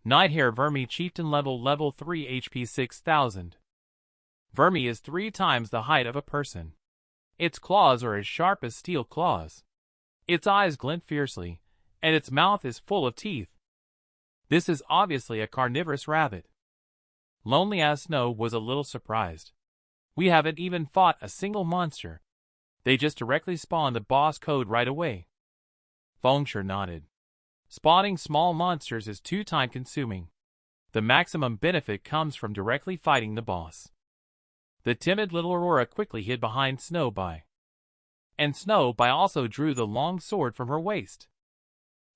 Nighthair Vermi Chieftain level 3 HP 6000. Vermi is 3 times the height of a person. Its claws are as sharp as steel claws. Its eyes glint fiercely, and its mouth is full of teeth. This is obviously a carnivorous rabbit. Lonely as Snow was a little surprised. We haven't even fought a single monster. They just directly spawned the boss code right away. Fengsher nodded. Spawning small monsters is too time-consuming. The maximum benefit comes from directly fighting the boss. The timid little Aurora quickly hid behind Snowby. And Snowby also drew the long sword from her waist.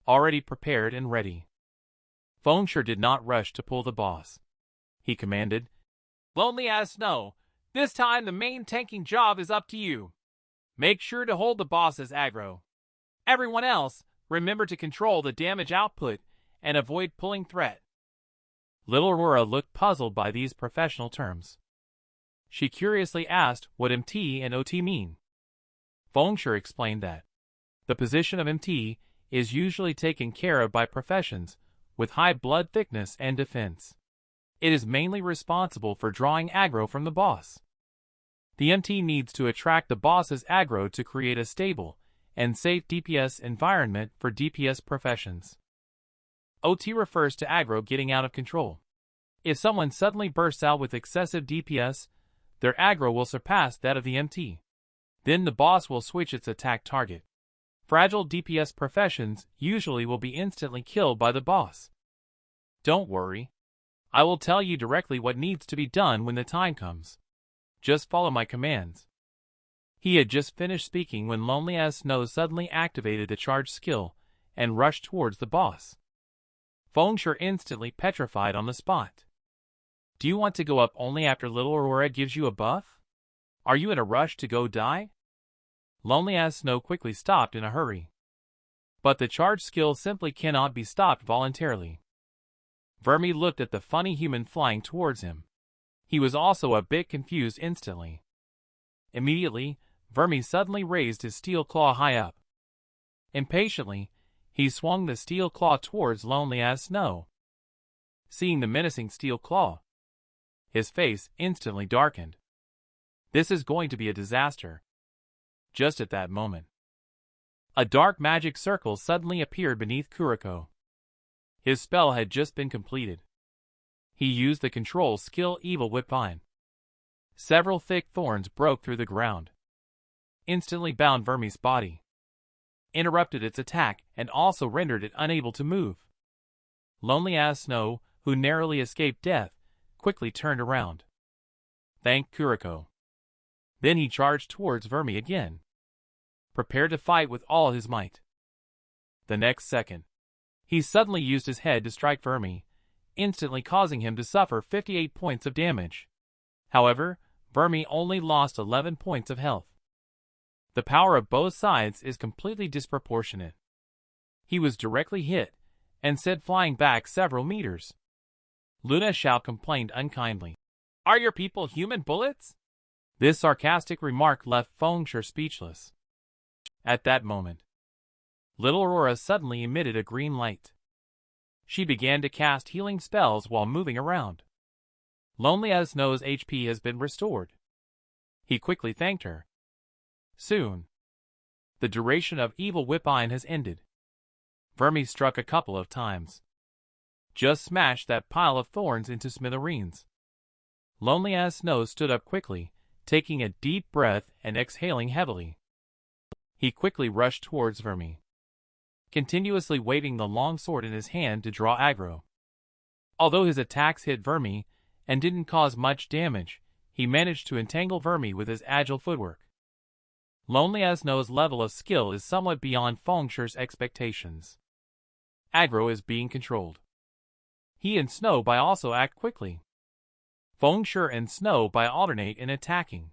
Already prepared and ready. Fengsher did not rush to pull the boss. He commanded, "Lonely as Snow, this time the main tanking job is up to you. Make sure to hold the boss's aggro. Everyone else, remember to control the damage output and avoid pulling threat." Little Aurora looked puzzled by these professional terms. She curiously asked what MT and OT mean. Fengsher explained that the position of MT is usually taken care of by professions with high blood thickness and defense. It is mainly responsible for drawing aggro from the boss. The MT needs to attract the boss's aggro to create a stable and safe DPS environment for DPS professions. OT refers to aggro getting out of control. If someone suddenly bursts out with excessive DPS, their aggro will surpass that of the MT. Then the boss will switch its attack target. Fragile DPS professions usually will be instantly killed by the boss. Don't worry. I will tell you directly what needs to be done when the time comes. Just follow my commands. He had just finished speaking when Lonely as Snow suddenly activated the charge skill and rushed towards the boss. Fengsher instantly petrified on the spot. Do you want to go up only after Little Aurora gives you a buff? Are you in a rush to go die? Lonely as Snow quickly stopped in a hurry. But the charge skill simply cannot be stopped voluntarily. Vermi looked at the funny human flying towards him. He was also a bit confused instantly. Immediately, Vermi suddenly raised his steel claw high up. Impatiently, he swung the steel claw towards Lonely as Snow. Seeing the menacing steel claw, his face instantly darkened. This is going to be a disaster. Just at that moment, a dark magic circle suddenly appeared beneath Kuriko. His spell had just been completed. He used the control skill Evil Whipvine. Several thick thorns broke through the ground, instantly bound Vermi's body, interrupted its attack, and also rendered it unable to move. Lonely as Snow, who narrowly escaped death, quickly turned around. Thanked Kuriko. Then he charged towards Vermi again, prepared to fight with all his might. The next second, he suddenly used his head to strike Vermi, instantly causing him to suffer 58 points of damage. However, Vermi only lost 11 points of health. The power of both sides is completely disproportionate. He was directly hit, and sent flying back several meters. Luna Xiao complained unkindly. "Are your people human bullets?" This sarcastic remark left Fengsher speechless. At that moment, Little Aurora suddenly emitted a green light. She began to cast healing spells while moving around. Lonely as Snow's HP has been restored. He quickly thanked her. Soon, the duration of Evil Whipvine has ended. Vermi struck a couple of times. Just smashed that pile of thorns into smithereens. Lonely as Snow stood up quickly, taking a deep breath and exhaling heavily. He quickly rushed towards Vermi, continuously waving the long sword in his hand to draw aggro. Although his attacks hit Vermi and didn't cause much damage, he managed to entangle Vermi with his agile footwork. Lonely as Snow's level of skill is somewhat beyond Fengsher's expectations. Aggro is being controlled. He and Snowby also act quickly. Fengsher and Snowby alternate in attacking.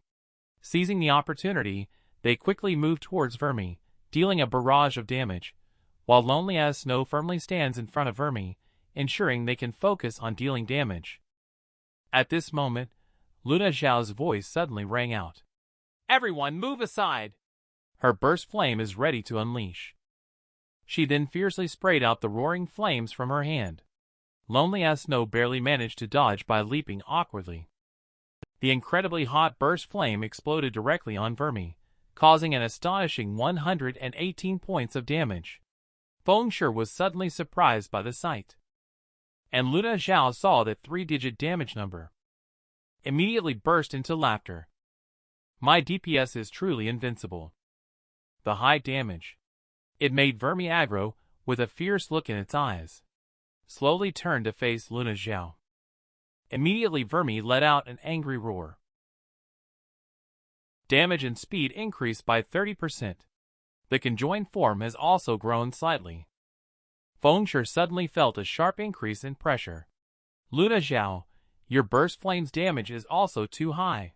Seizing the opportunity, they quickly move towards Vermi, dealing a barrage of damage, while Lonely as Snow firmly stands in front of Vermi, ensuring they can focus on dealing damage. At this moment, Luna Xiao's voice suddenly rang out. "Everyone move aside!" Her burst flame is ready to unleash. She then fiercely sprayed out the roaring flames from her hand. lonely as Snow barely managed to dodge by leaping awkwardly. The incredibly hot burst flame exploded directly on Vermi, causing an astonishing 118 points of damage. Feng Shi was suddenly surprised by the sight, and Luna Zhao saw that 3-digit damage number. Immediately burst into laughter. My DPS is truly invincible. The high damage. It made Vermi aggro, with a fierce look in its eyes. Slowly turned to face Luna Zhao. Immediately Vermi let out an angry roar. Damage and speed increased by 30%. The conjoined form has also grown slightly. Feng Shi suddenly felt a sharp increase in pressure. Luna Zhao, your burst flame's damage is also too high.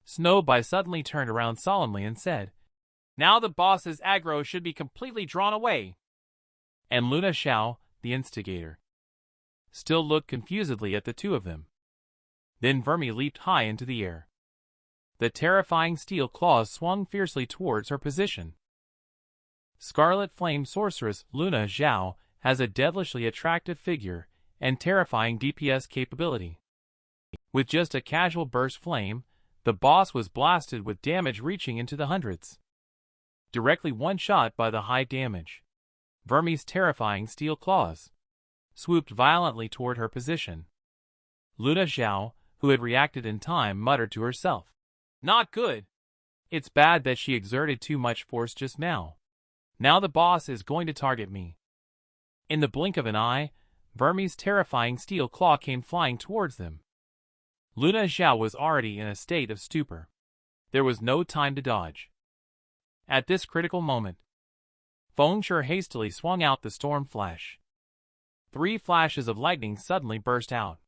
Snow suddenly turned around solemnly and said, now the boss's aggro should be completely drawn away. And Luna Zhao, the instigator, still looked confusedly at the two of them. Then Vermi leaped high into the air. The terrifying steel claws swung fiercely towards her position. Scarlet Flame Sorceress Luna Zhao has a devilishly attractive figure and terrifying DPS capability. With just a casual burst flame, the boss was blasted with damage reaching into the hundreds. Directly one-shot by the high damage. Vermi's terrifying steel claws swooped violently toward her position. Luna Zhao, who had reacted in time, muttered to herself, not good. It's bad that she exerted too much force just now. Now the boss is going to target me. In the blink of an eye, Vermi's terrifying steel claw came flying towards them. Luna Zhao was already in a state of stupor. There was no time to dodge. At this critical moment, Feng Shi hastily swung out the storm flash. 3 flashes of lightning suddenly burst out.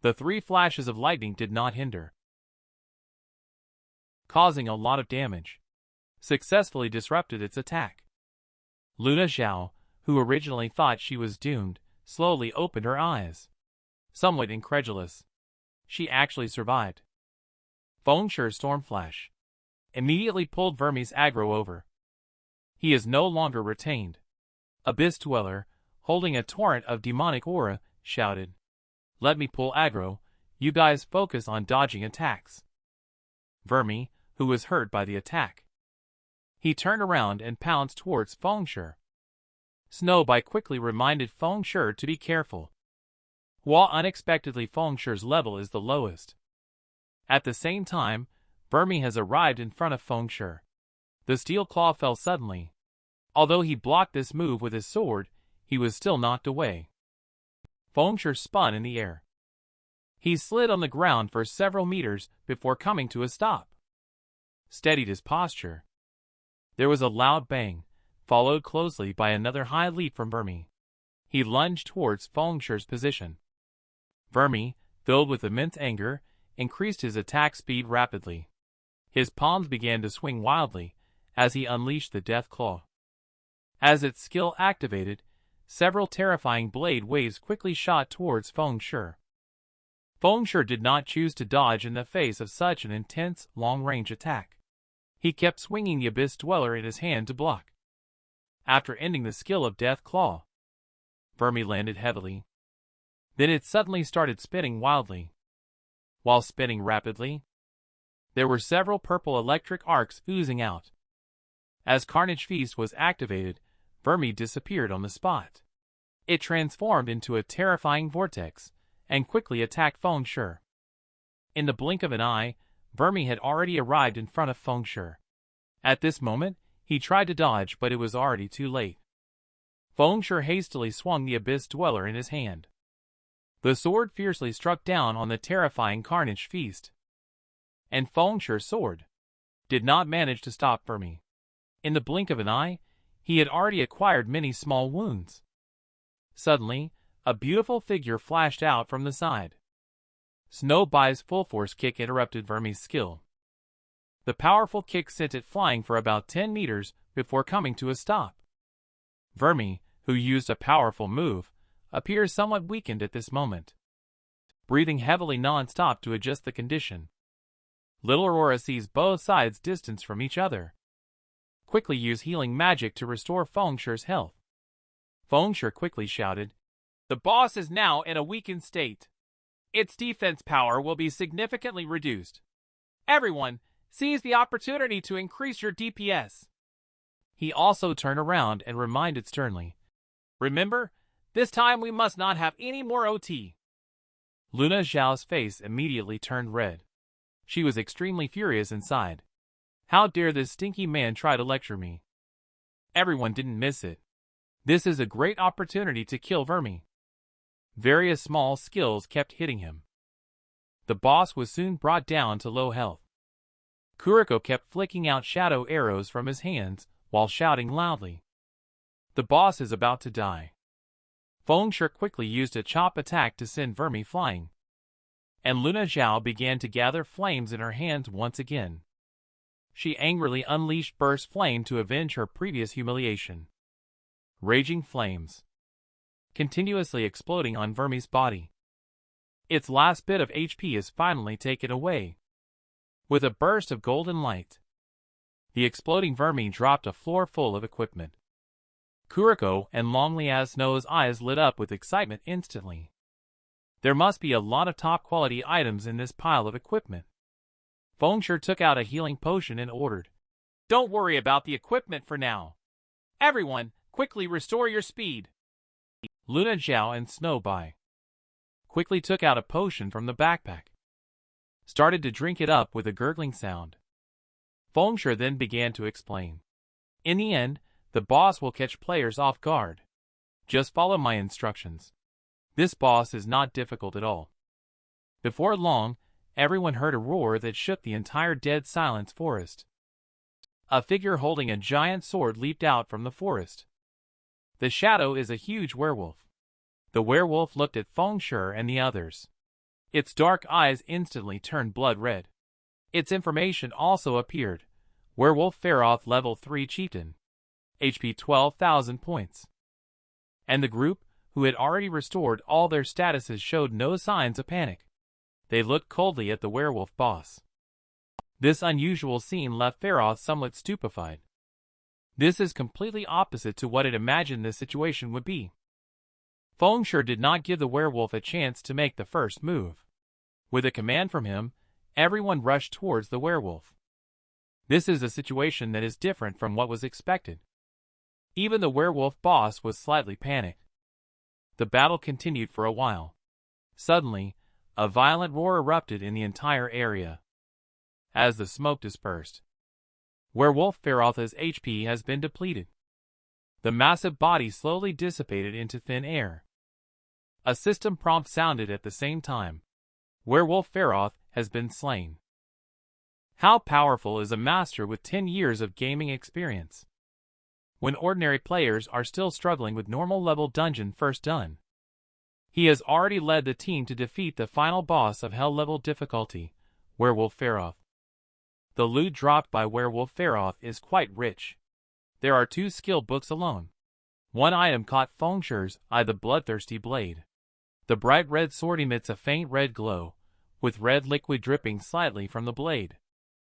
The 3 flashes of lightning did not hinder, causing a lot of damage, successfully disrupted its attack. Luna Zhao, who originally thought she was doomed, slowly opened her eyes. Somewhat incredulous, she actually survived. Feng Shi's storm flash immediately pulled Vermi's aggro over. He is no longer retained. Abyss Dweller, holding a torrent of demonic aura, shouted, let me pull aggro, you guys focus on dodging attacks. Vermi, who was hurt by the attack, he turned around and pounced towards Feng Shi. Snow quickly reminded Feng Shi to be careful. While unexpectedly Feng Shi's level is the lowest. At the same time, Vermi has arrived in front of Feng Shi. The steel claw fell suddenly. Although he blocked this move with his sword, he was still knocked away. Feng Shi spun in the air. He slid on the ground for several meters before coming to a stop. Steadied his posture. There was a loud bang, followed closely by another high leap from Vermi. He lunged towards Feng Shi's position. Vermi, filled with immense anger, increased his attack speed rapidly. His palms began to swing wildly as he unleashed the Death Claw. As its skill activated, several terrifying blade waves quickly shot towards Feng Shi. Feng Shi did not choose to dodge in the face of such an intense, long-range attack. He kept swinging the Abyss Dweller in his hand to block. After ending the skill of Death Claw, Vermi landed heavily. Then it suddenly started spinning wildly. While spinning rapidly, there were several purple electric arcs oozing out. As Carnage Feast was activated, Vermi disappeared on the spot. It transformed into a terrifying vortex and quickly attacked Feng Shi. In the blink of an eye, Vermi had already arrived in front of Feng Shi. At this moment, he tried to dodge, but it was already too late. Feng Shi hastily swung the Abyss Dweller in his hand. The sword fiercely struck down on the terrifying Carnage Feast. And Feng Shi's sword did not manage to stop Vermi. In the blink of an eye, he had already acquired many small wounds. Suddenly, a beautiful figure flashed out from the side. Snowbai's full force kick interrupted Vermi's skill. The powerful kick sent it flying for about 10 meters before coming to a stop. Vermi, who used a powerful move, appears somewhat weakened at this moment. Breathing heavily non-stop to adjust the condition, Little Aurora sees both sides distanced from each other. Quickly use healing magic to restore Feng Shi's health. Feng Shi quickly shouted, The boss is now in a weakened state. Its defense power will be significantly reduced. Everyone, seize the opportunity to increase your DPS. He also turned around and reminded sternly. Remember, this time we must not have any more OT. Luna Zhao's face immediately turned red. She was extremely furious inside. How dare this stinky man try to lecture me? Everyone didn't miss it. This is a great opportunity to kill Vermi. Various small skills kept hitting him. The boss was soon brought down to low health. Kuriko kept flicking out shadow arrows from his hands while shouting loudly. The boss is about to die. Fengshe quickly used a chop attack to send Vermi flying. And Luna Zhao began to gather flames in her hands once again. She angrily unleashed burst flame to avenge her previous humiliation. Raging flames, continuously exploding on Vermi's body. Its last bit of HP is finally taken away. With a burst of golden light, the exploding Vermi dropped a floor full of equipment. Kuriko and Lonely Snow's eyes lit up with excitement instantly. There must be a lot of top-quality items in this pile of equipment. Fengshe took out a healing potion and ordered, "Don't worry about the equipment for now. Everyone, quickly restore your speed." Luna Zhao and Snowby quickly took out a potion from the backpack, started to drink it up with a gurgling sound. Fengshe then began to explain. In the end, the boss will catch players off guard. Just follow my instructions. This boss is not difficult at all. Before long, everyone heard a roar that shook the entire dead silence forest. A figure holding a giant sword leaped out from the forest. The shadow is a huge werewolf. The werewolf looked at Fengshe and the others. Its dark eyes instantly turned blood red. Its information also appeared. Werewolf Feroth level 3 chieftain. HP 12,000 points. And the group, who had already restored all their statuses, showed no signs of panic. They looked coldly at the werewolf boss. This unusual scene left Feroth somewhat stupefied. This is completely opposite to what it imagined this situation would be. Fengshe did not give the werewolf a chance to make the first move. With a command from him, everyone rushed towards the werewolf. This is a situation that is different from what was expected. Even the werewolf boss was slightly panicked. The battle continued for a while. Suddenly, a violent roar erupted in the entire area. As the smoke dispersed, Werewolf Feroth's HP has been depleted. The massive body slowly dissipated into thin air. A system prompt sounded at the same time. Werewolf Feroth has been slain. How powerful is a master with 10 years of gaming experience? When ordinary players are still struggling with normal level dungeon first done. He has already led the team to defeat the final boss of hell level difficulty, Werewolf Feroth. The loot dropped by Werewolf Feroth is quite rich. There are 2 skill books alone. One item caught Fengshe's eye, the bloodthirsty blade. The bright red sword emits a faint red glow, with red liquid dripping slightly from the blade.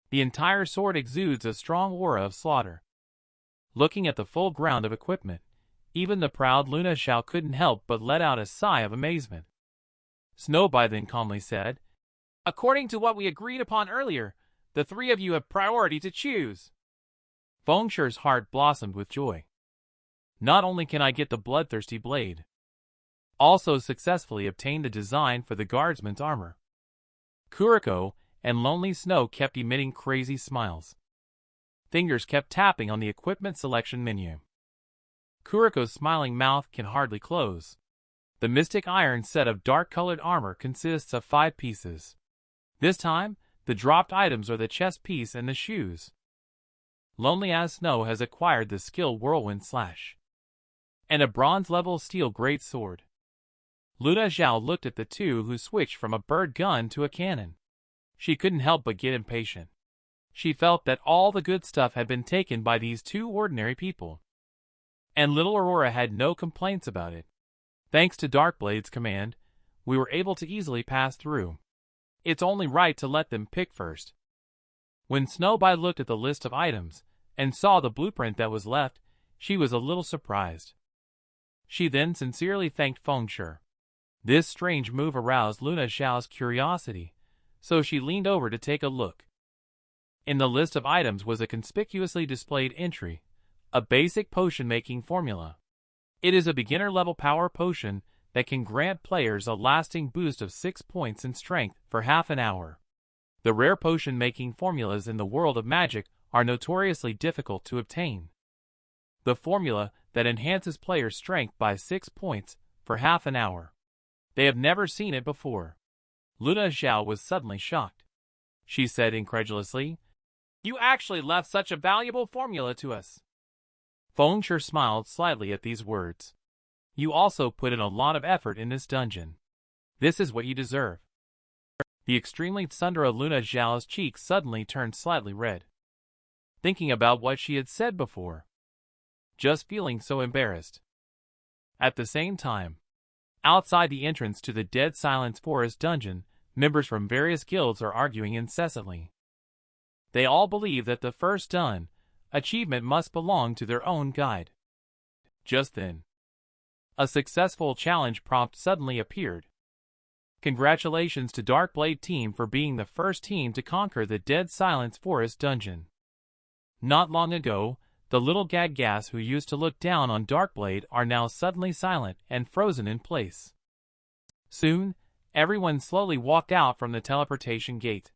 The entire sword exudes a strong aura of slaughter. Looking at the full ground of equipment, even the proud Luna Zhao couldn't help but let out a sigh of amazement. Snowby then calmly said, "According to what we agreed upon earlier, the 3 of you have priority to choose." Fengshe's heart blossomed with joy. Not only can I get the bloodthirsty blade, also successfully obtain the design for the guardsman's armor. Kuriko and Lonely Snow kept emitting crazy smiles. Fingers kept tapping on the equipment selection menu. Kuriko's smiling mouth can hardly close. The Mystic Iron set of dark-colored armor consists of 5 pieces. This time, the dropped items are the chest piece and the shoes. Lonely as Snow has acquired the skill Whirlwind Slash and a bronze-level steel great sword. Luna Zhao looked at the 2 who switched from a bird gun to a cannon. She couldn't help but get impatient. She felt that all the good stuff had been taken by these 2 ordinary people. And little Aurora had no complaints about it. Thanks to Darkblade's command, we were able to easily pass through. It's only right to let them pick first. When Snowby looked at the list of items and saw the blueprint that was left, she was a little surprised. She then sincerely thanked Feng Shi. This strange move aroused Luna Xiao's curiosity, so she leaned over to take a look. In the list of items was a conspicuously displayed entry, a basic potion-making formula. It is a beginner-level power potion that can grant players a lasting boost of 6 points in strength for half an hour. The rare potion-making formulas in the world of magic are notoriously difficult to obtain. The formula that enhances players' strength by 6 points for half an hour. They have never seen it before. Luna Xiao was suddenly shocked. She said incredulously, "You actually left such a valuable formula to us." Feng Shi smiled slightly at these words. "You also put in a lot of effort in this dungeon. This is what you deserve." The extremely tsundere Luna Xiao's cheeks suddenly turned slightly red, thinking about what she had said before. Just feeling so embarrassed. At the same time, outside the entrance to the Dead Silence Forest dungeon, members from various guilds are arguing incessantly. They all believe that the first done achievement must belong to their own guide. Just then, a successful challenge prompt suddenly appeared. Congratulations to Darkblade team for being the first team to conquer the Dead Silence Forest dungeon. Not long ago, the little Gadgas who used to look down on Darkblade are now suddenly silent and frozen in place. Soon, everyone slowly walked out from the teleportation gate.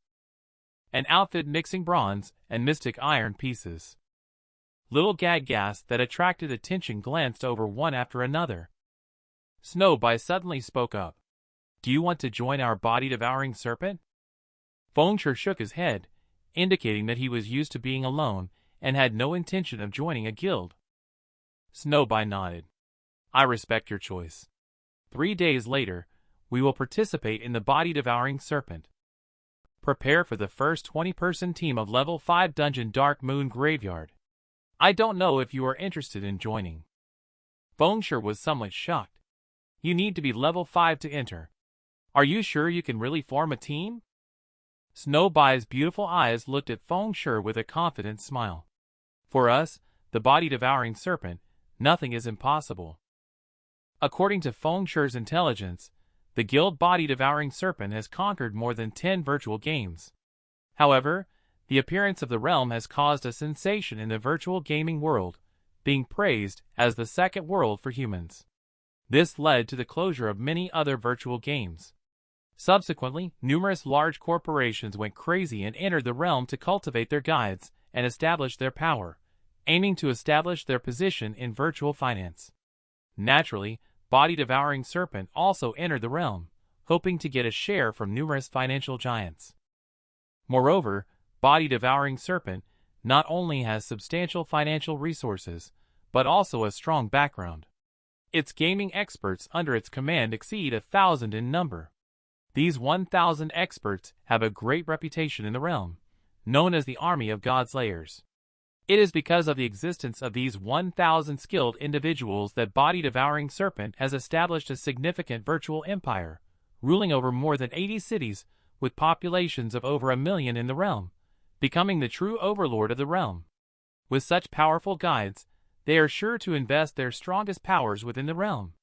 An outfit mixing bronze and mystic iron pieces. Little Gadgas that attracted attention glanced over one after another. Snowby suddenly spoke up. "Do you want to join our body-devouring serpent?" Feng Shi shook his head, indicating that he was used to being alone and had no intention of joining a guild. Snowby nodded. "I respect your choice. 3 days later, we will participate in the body-devouring serpent. Prepare for the first 20-person team of level 5 dungeon Dark Moon Graveyard. I don't know if you are interested in joining." Feng Shi was somewhat shocked. "You need to be level 5 to enter. Are you sure you can really form a team?" Snowby's beautiful eyes looked at Feng Shi with a confident smile. "For us, the body-devouring serpent, nothing is impossible." According to Feng Shi's intelligence, the guild body-devouring serpent has conquered more than 10 virtual games. However, the appearance of the realm has caused a sensation in the virtual gaming world, being praised as the second world for humans. This led to the closure of many other virtual games. Subsequently, numerous large corporations went crazy and entered the realm to cultivate their guides and establish their power, aiming to establish their position in virtual finance. Naturally, Body-Devouring Serpent also entered the realm, hoping to get a share from numerous financial giants. Moreover, Body-Devouring Serpent not only has substantial financial resources, but also a strong background. Its gaming experts under its command exceed 1,000 in number. These 1,000 experts have a great reputation in the realm, known as the Army of God-Slayers. It is because of the existence of these 1,000 skilled individuals that Body-Devouring Serpent has established a significant virtual empire, ruling over more than 80 cities with populations of over 1 million in the realm, becoming the true overlord of the realm. With such powerful guides, they are sure to invest their strongest powers within the realm.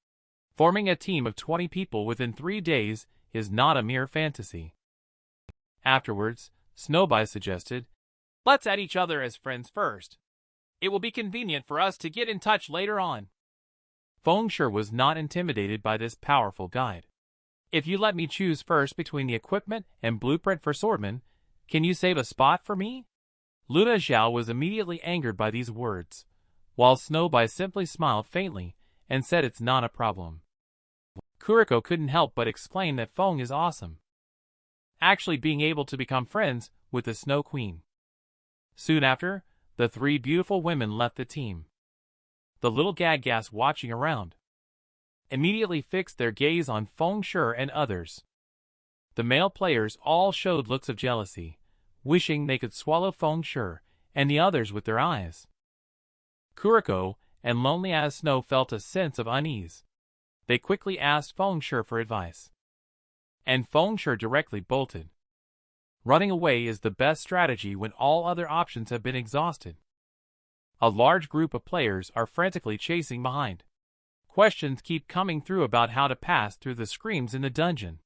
Forming a team of 20 people within 3 days is not a mere fantasy. Afterwards, Snowby suggested, "Let's add each other as friends first. It will be convenient for us to get in touch later on." Feng Shi was not intimidated by this powerful guide. "If you let me choose first between the equipment and blueprint for swordman, can you save a spot for me?" Luna Xiao was immediately angered by these words, while Snowby simply smiled faintly and said it's not a problem. Kuriko couldn't help but exclaim that Feng is awesome, actually being able to become friends with the Snow Queen. Soon after, the 3 beautiful women left the team. The little Gadgas watching around immediately fixed their gaze on Feng Shi and others. The male players all showed looks of jealousy, wishing they could swallow Feng Shi and the others with their eyes. Kuriko and Lonely as Snow felt a sense of unease. They quickly asked Feng Shi for advice, and Feng Shi directly bolted. Running away is the best strategy when all other options have been exhausted. A large group of players are frantically chasing behind. Questions keep coming through about how to pass through the screams in the dungeon.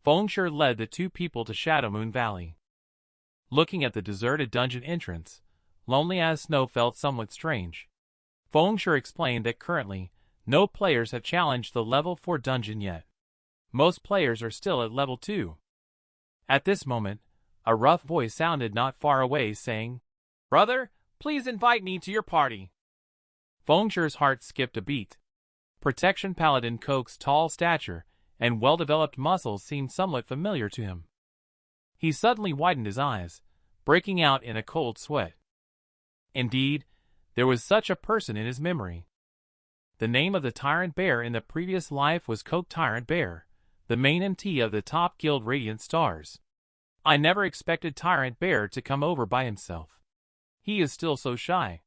Fengshe led the two people to Shadowmoon Valley. Looking at the deserted dungeon entrance, Lonely as Snow felt somewhat strange. Fengshe explained that currently, no players have challenged the level 4 dungeon yet. Most players are still at level 2. At this moment, a rough voice sounded not far away saying, "Brother, please invite me to your party." Fengshe's heart skipped a beat. Protection Paladin Koch's tall stature and well-developed muscles seemed somewhat familiar to him. He suddenly widened his eyes, breaking out in a cold sweat. Indeed, there was such a person in his memory. The name of the Tyrant Bear in the previous life was Koch Tyrant Bear, the main MT of the top guild Radiant Stars. I never expected Tyrant Bear to come over by himself. He is still so shy.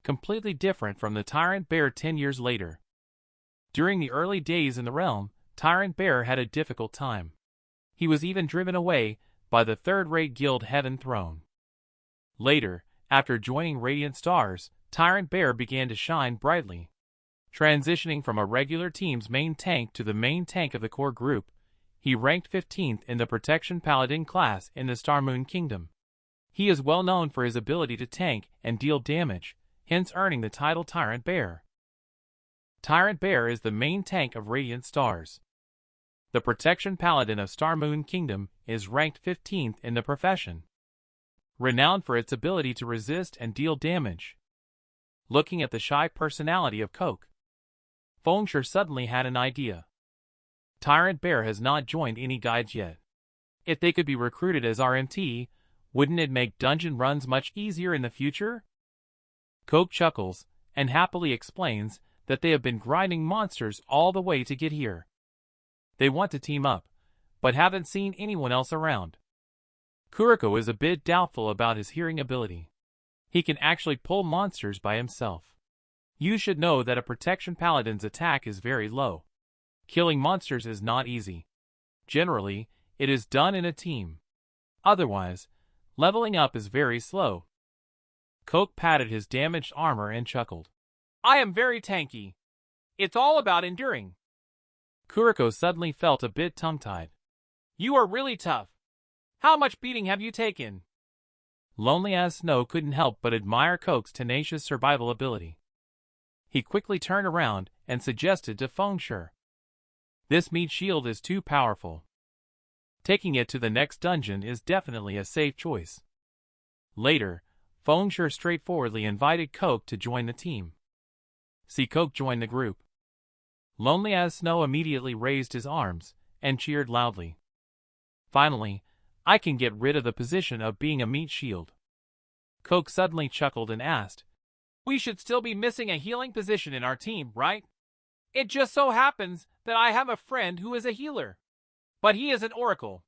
Completely different from the Tyrant Bear 10 years later. During the early days in the realm, Tyrant Bear had a difficult time. He was even driven away by the third-rate guild Heaven Throne. Later, after joining Radiant Stars, Tyrant Bear began to shine brightly. Transitioning from a regular team's main tank to the main tank of the core group, he ranked 15th in the Protection Paladin class in the Starmoon Kingdom. He is well known for his ability to tank and deal damage, hence earning the title Tyrant Bear. Tyrant Bear is the main tank of Radiant Stars. The Protection Paladin of Starmoon Kingdom is ranked 15th in the profession, renowned for its ability to resist and deal damage. Looking at the shy personality of Koch, Fengshe suddenly had an idea. Tyrant Bear has not joined any guides yet. If they could be recruited as RMT, wouldn't it make dungeon runs much easier in the future? Koch chuckles and happily explains that they have been grinding monsters all the way to get here. They want to team up, but haven't seen anyone else around. Kuriko is a bit doubtful about his hearing ability. He can actually pull monsters by himself. You should know that a Protection Paladin's attack is very low. Killing monsters is not easy. Generally, it is done in a team. Otherwise, leveling up is very slow. Koch patted his damaged armor and chuckled. I am very tanky. It's all about enduring. Kuriko suddenly felt a bit tongue-tied. You are really tough. How much beating have you taken? Lonely as Snow couldn't help but admire Koch's tenacious survival ability. He quickly turned around and suggested to Fengshe. This meat shield is too powerful. Taking it to the next dungeon is definitely a safe choice. Later, Fengshe straightforwardly invited Koch to join the team. See Koch join the group. Lonely as Snow immediately raised his arms and cheered loudly. Finally, I can get rid of the position of being a meat shield. Koch suddenly chuckled and asked, We should still be missing a healing position in our team, right? It just so happens that I have a friend who is a healer. But he is an oracle.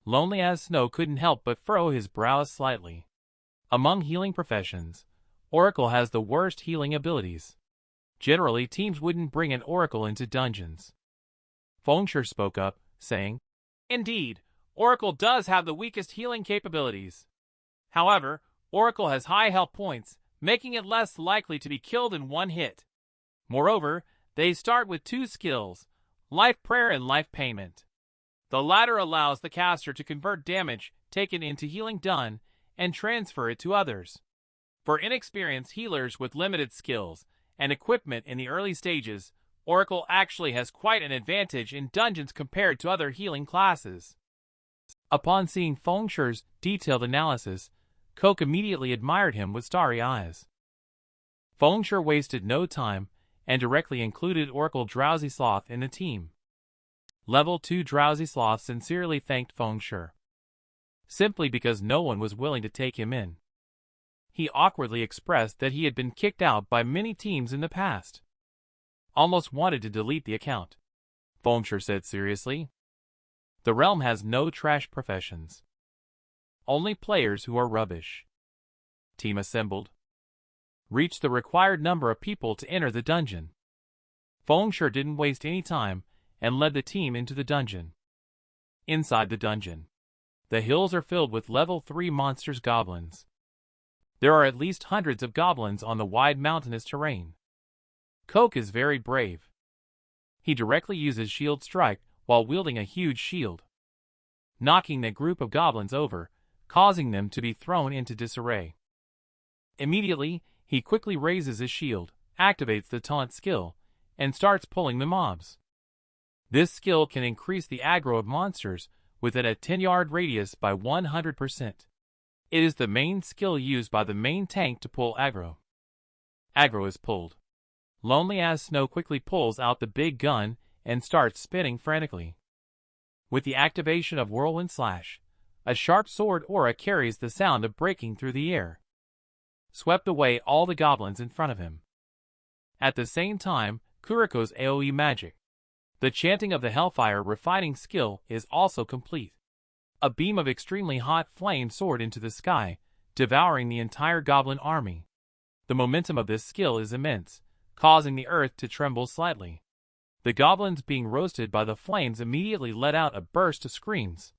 Lonely as Snow couldn't help but furrow his brows slightly. Among healing professions, Oracle has the worst healing abilities. Generally, teams wouldn't bring an Oracle into dungeons. Fengshe spoke up, saying, Indeed, Oracle does have the weakest healing capabilities. However, Oracle has high health points, making it less likely to be killed in one hit. Moreover, they start with 2 skills, Life Prayer and Life Payment. The latter allows the caster to convert damage taken into healing done and transfer it to others. For inexperienced healers with limited skills and equipment in the early stages, Oracle actually has quite an advantage in dungeons compared to other healing classes. Upon seeing Fengshe's detailed analysis, Koch immediately admired him with starry eyes. Fengshe wasted no time and directly included Oracle Drowsy Sloth in the team. Level 2 Drowsy Sloth sincerely thanked Fengshe. Simply because no one was willing to take him in. He awkwardly expressed that he had been kicked out by many teams in the past. Almost wanted to delete the account. Fengshe said seriously. The realm has no trash professions. Only players who are rubbish. Team assembled. Reached the required number of people to enter the dungeon. Fengshe didn't waste any time and led the team into the dungeon. Inside the dungeon, the hills are filled with level 3 monsters goblins. There are at least hundreds of goblins on the wide mountainous terrain. Coke is very brave. He directly uses Shield Strike while wielding a huge shield, knocking the group of goblins over, causing them to be thrown into disarray. Immediately, he quickly raises his shield, activates the taunt skill, and starts pulling the mobs. This skill can increase the aggro of monsters within a 10-yard radius by 100%. It is the main skill used by the main tank to pull aggro. Aggro is pulled. Lonely as Snow quickly pulls out the big gun and starts spinning frantically. With the activation of Whirlwind Slash, a sharp sword aura carries the sound of breaking through the air, swept away all the goblins in front of him. At the same time, Kuriko's AoE magic, the chanting of the Hellfire refining skill, is also complete. A beam of extremely hot flame soared into the sky, devouring the entire goblin army. The momentum of this skill is immense, causing the earth to tremble slightly. The goblins being roasted by the flames immediately let out a burst of screams.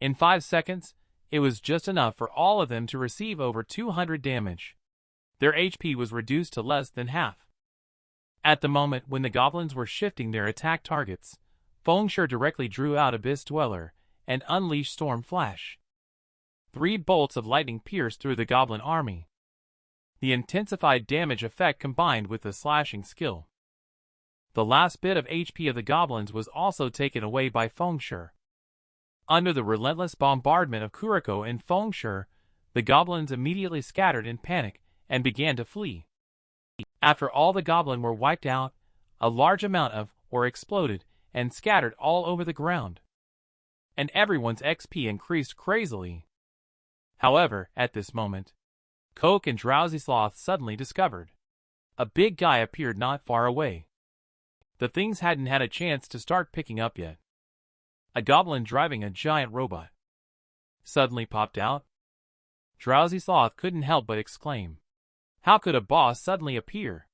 In 5 seconds, it was just enough for all of them to receive over 200 damage. Their HP was reduced to less than half. At the moment when the goblins were shifting their attack targets, Fengshe directly drew out Abyss Dweller and unleashed Storm Flash. 3 bolts of lightning pierced through the goblin army. The intensified damage effect combined with the slashing skill. The last bit of HP of the goblins was also taken away by Fengshe. Under the relentless bombardment of Kuriko and Fengshe, the goblins immediately scattered in panic and began to flee. After all the goblin were wiped out, a large amount of or exploded and scattered all over the ground, and everyone's XP increased crazily. However, at this moment, Coke and Drowsy Sloth suddenly discovered a big guy appeared not far away. The things hadn't had a chance to start picking up yet. A goblin driving a giant robot suddenly popped out. Drowsy Sloth couldn't help but exclaim, "How could a boss suddenly appear?"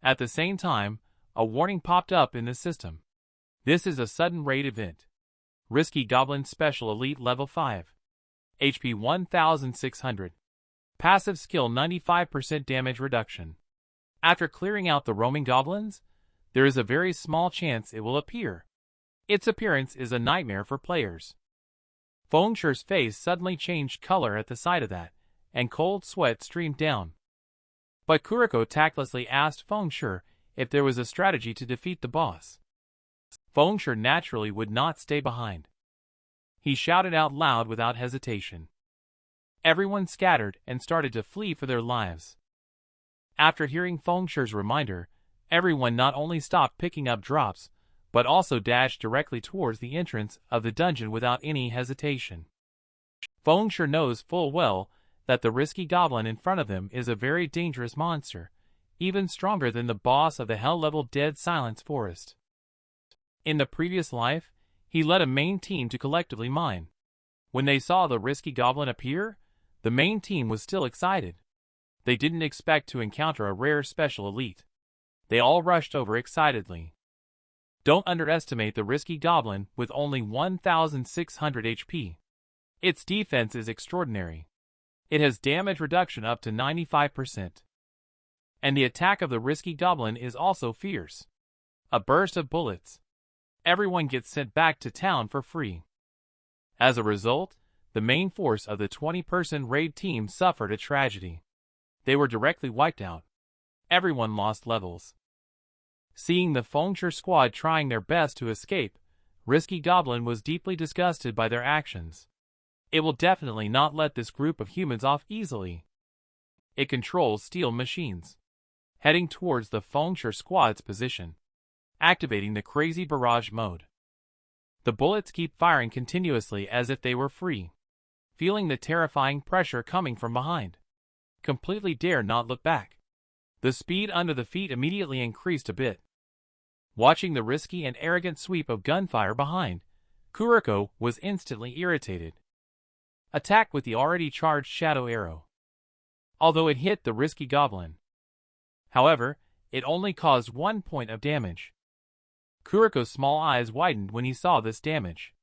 At the same time, a warning popped up in the system. This is a sudden raid event. Risky Goblin Special Elite Level 5. HP 1600. Passive skill 95% damage reduction. After clearing out the roaming goblins, there is a very small chance it will appear. Its appearance is a nightmare for players. Fengshe's face suddenly changed color at the sight of that, and cold sweat streamed down. But Kuriko tactlessly asked Fengshe if there was a strategy to defeat the boss. Fengshe naturally would not stay behind. He shouted out loud without hesitation. Everyone scattered and started to flee for their lives. After hearing Fengshe's reminder, everyone not only stopped picking up drops, but also dashed directly towards the entrance of the dungeon without any hesitation. Fengshe knows full well that the risky goblin in front of them is a very dangerous monster, even stronger than the boss of the hell-level Dead Silence Forest. In the previous life, he led a main team to collectively mine. When they saw the risky goblin appear, the main team was still excited. They didn't expect to encounter a rare special elite. They all rushed over excitedly. Don't underestimate the risky goblin with only 1600 HP. Its defense is extraordinary. It has damage reduction up to 95%. And the attack of the risky goblin is also fierce. A burst of bullets. Everyone gets sent back to town for free. As a result, the main force of the 20-person raid team suffered a tragedy. They were directly wiped out. Everyone lost levels. Seeing the Fengshe squad trying their best to escape, Risky Goblin was deeply disgusted by their actions. It will definitely not let this group of humans off easily. It controls steel machines, heading towards the Fengshe squad's position, activating the crazy barrage mode. The bullets keep firing continuously as if they were free. Feeling the terrifying pressure coming from behind, completely dare not look back. The speed under the feet immediately increased a bit. Watching the risky and arrogant sweep of gunfire behind, Kuriko was instantly irritated. Attack with the already charged shadow arrow. Although it hit the risky goblin. However, it only caused 1 point of damage. Kuriko's small eyes widened when he saw this damage.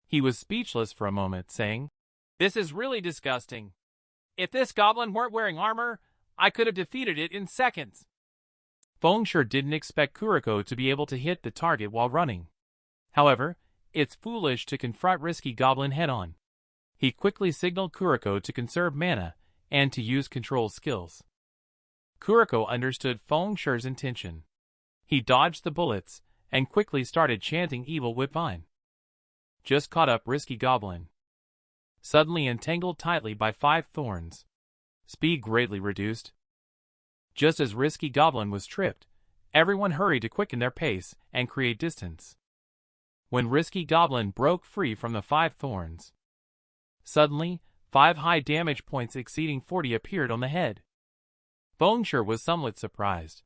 He was speechless for a moment, saying, "This is really disgusting. If this goblin weren't wearing armor, I could have defeated it in seconds." Feng Shi didn't expect Kuriko to be able to hit the target while running. However, it's foolish to confront Risky Goblin head-on. He quickly signaled Kuriko to conserve mana and to use control skills. Kuriko understood Feng Shi's intention. He dodged the bullets and quickly started chanting Evil Whipvine. Just caught up Risky Goblin. Suddenly entangled tightly by 5 thorns. Speed greatly reduced. Just as Risky Goblin was tripped, everyone hurried to quicken their pace and create distance. When Risky Goblin broke free from the 5 thorns, suddenly, 5 high damage points exceeding 40 appeared on the head. Feng Shi was somewhat surprised.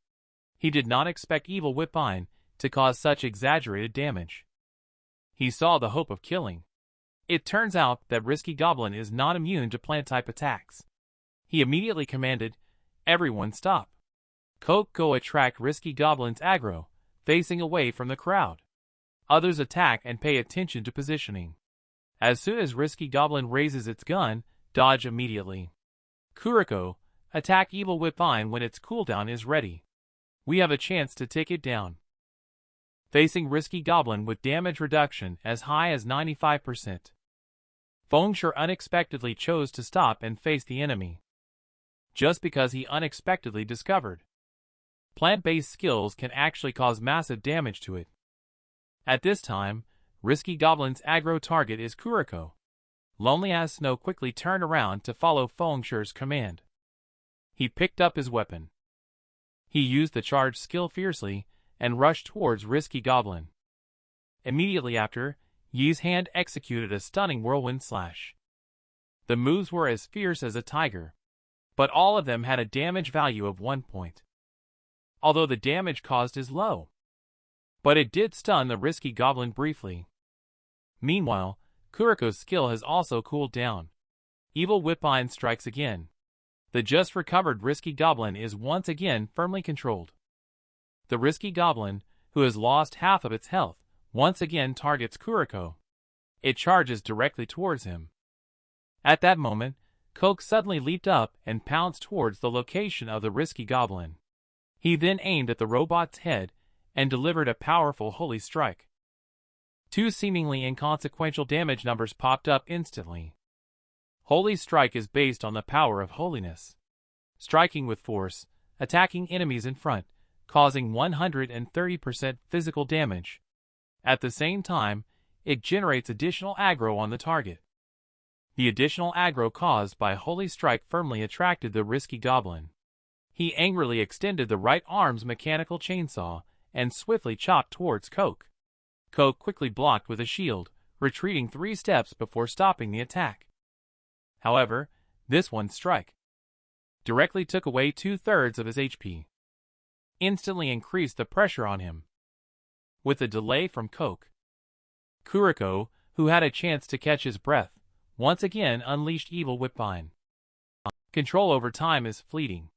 He did not expect Evil Whipvine to cause such exaggerated damage. He saw the hope of killing. It turns out that Risky Goblin is not immune to plant-type attacks. He immediately commanded, "Everyone stop. Go attract Risky Goblin's aggro, facing away from the crowd. Others attack and pay attention to positioning. As soon as Risky Goblin raises its gun, dodge immediately. Kuriko, attack Evil Whipvine when its cooldown is ready. We have a chance to take it down." Facing Risky Goblin with damage reduction as high as 95%. Feng Shi unexpectedly chose to stop and face the enemy. Just because he unexpectedly discovered plant-based skills can actually cause massive damage to it. At this time, Risky Goblin's aggro target is Kuriko. Lonely as Snow quickly turned around to follow Feng Shi's command. He picked up his weapon. He used the charge skill fiercely and rushed towards Risky Goblin. Immediately after, Yi's hand executed a stunning whirlwind slash. The moves were as fierce as a tiger, but all of them had a damage value of 1 point. Although the damage caused is low, but it did stun the Risky Goblin briefly. Meanwhile, Kuriko's skill has also cooled down. Evil Whipvine strikes again. The just recovered Risky Goblin is once again firmly controlled. The Risky Goblin, who has lost half of its health, once again targets Kuriko. It charges directly towards him. At that moment, Coke suddenly leaped up and pounced towards the location of the Risky Goblin. He then aimed at the robot's head and delivered a powerful holy strike. 2 seemingly inconsequential damage numbers popped up instantly. Holy strike is based on the power of holiness. Striking with force, attacking enemies in front, causing 130% physical damage. At the same time, it generates additional aggro on the target. The additional aggro caused by Holy Strike firmly attracted the Risky Goblin. He angrily extended the right arm's mechanical chainsaw and swiftly chopped towards Coke. Coke quickly blocked with a shield, retreating 3 steps before stopping the attack. However, this one strike directly took away 2/3 of his HP. Instantly increased the pressure on him. With a delay from Coke, Kuriko, who had a chance to catch his breath, once again unleashed Evil Whipvine. Control over time is fleeting.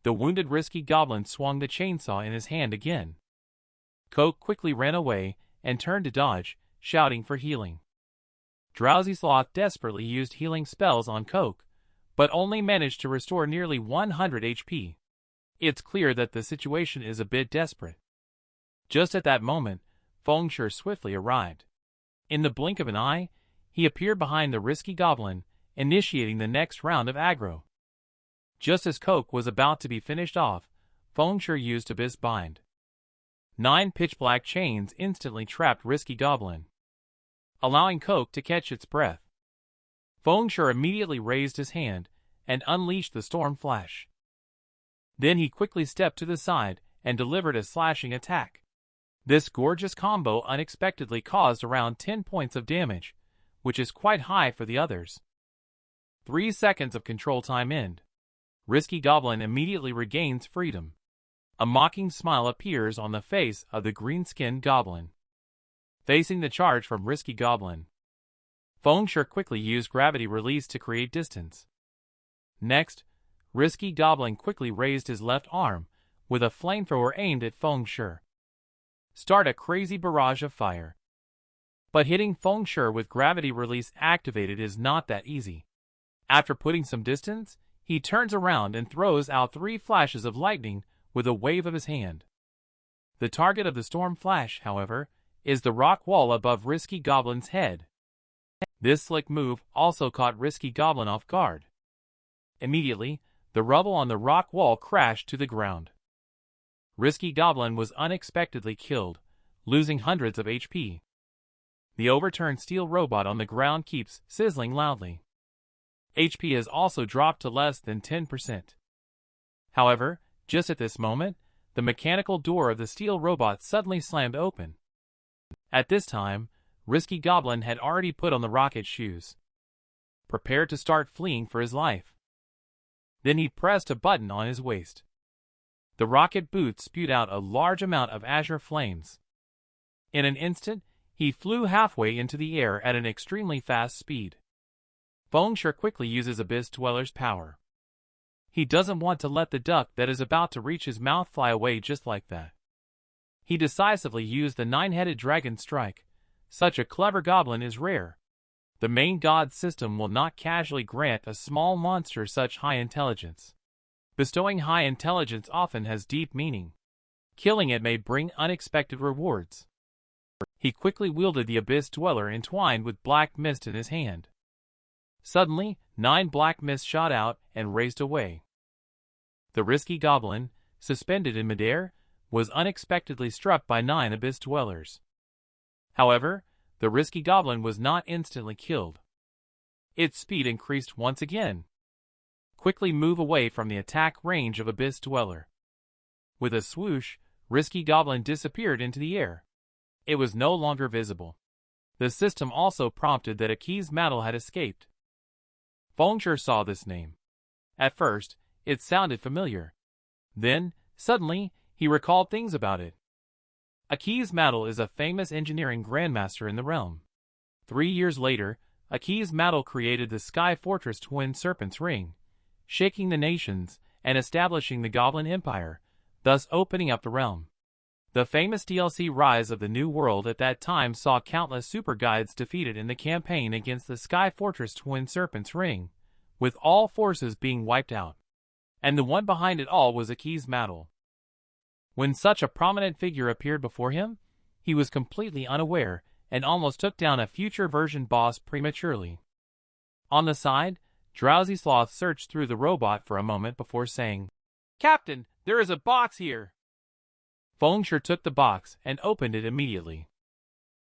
The wounded Risky Goblin swung the chainsaw in his hand again. Coke quickly ran away and turned to dodge, shouting for healing. Drowsy Sloth desperately used healing spells on Coke, but only managed to restore nearly 100 HP. It's clear that the situation is a bit desperate. Just at that moment, Feng Shi swiftly arrived. In the blink of an eye, he appeared behind the Risky Goblin, initiating the next round of aggro. Just as Coke was about to be finished off, Feng Shi used Abyss Bind. 9 pitch-black chains instantly trapped Risky Goblin, allowing Coke to catch its breath. Feng Shi immediately raised his hand and unleashed the Storm Flash. Then he quickly stepped to the side and delivered a slashing attack. This gorgeous combo unexpectedly caused around 10 points of damage, which is quite high for the others. 3 seconds of control time end. Risky Goblin immediately regains freedom. A mocking smile appears on the face of the green-skinned goblin. Facing the charge from Risky Goblin, Feng Shi quickly used gravity release to create distance. Next, Risky Goblin quickly raised his left arm with a flamethrower aimed at Feng Shi. Start a crazy barrage of fire. But hitting Feng Shi with gravity release activated is not that easy. After putting some distance, he turns around and throws out 3 flashes of lightning with a wave of his hand. The target of the storm flash, however, is the rock wall above Risky Goblin's head. This slick move also caught Risky Goblin off guard. Immediately, the rubble on the rock wall crashed to the ground. Risky Goblin was unexpectedly killed, losing hundreds of HP. The overturned steel robot on the ground keeps sizzling loudly. HP has also dropped to less than 10%. However, just at this moment, the mechanical door of the steel robot suddenly slammed open. At this time, Risky Goblin had already put on the rocket shoes, prepared to start fleeing for his life. Then he pressed a button on his waist. The rocket boots spewed out a large amount of azure flames. In an instant, he flew halfway into the air at an extremely fast speed. Fengshe quickly uses Abyss Dweller's power. He doesn't want to let the duck that is about to reach his mouth fly away just like that. He decisively used the nine-headed dragon strike. Such a clever goblin is rare. The main god system will not casually grant a small monster such high intelligence. Bestowing high intelligence often has deep meaning. Killing it may bring unexpected rewards. He quickly wielded the Abyss Dweller entwined with black mist in his hand. Suddenly, 9 black mists shot out and raced away. The Risky Goblin, suspended in midair, was unexpectedly struck by 9 Abyss Dwellers. However, the Risky Goblin was not instantly killed. Its speed increased once again. Quickly move away from the attack range of Abyss Dweller. With a swoosh, Risky Goblin disappeared into the air. It was no longer visible. The system also prompted that Aki's Metal had escaped. Fengshe saw this name. At first, it sounded familiar. Then, suddenly, he recalled things about it. Aki's Metal is a famous engineering grandmaster in the realm. 3 years later, Aki's Metal created the Sky Fortress Twin Serpent's Ring, shaking the nations and establishing the Goblin Empire, thus opening up the realm. The famous DLC Rise of the New World at that time saw countless super guides defeated in the campaign against the Sky Fortress Twin Serpent's Ring, with all forces being wiped out. And the one behind it all was Aki's Metal. When such a prominent figure appeared before him, he was completely unaware and almost took down a future version boss prematurely. On the side, Drowsy Sloth searched through the robot for a moment before saying, "Captain, there is a box here." Fengshe took the box and opened it immediately.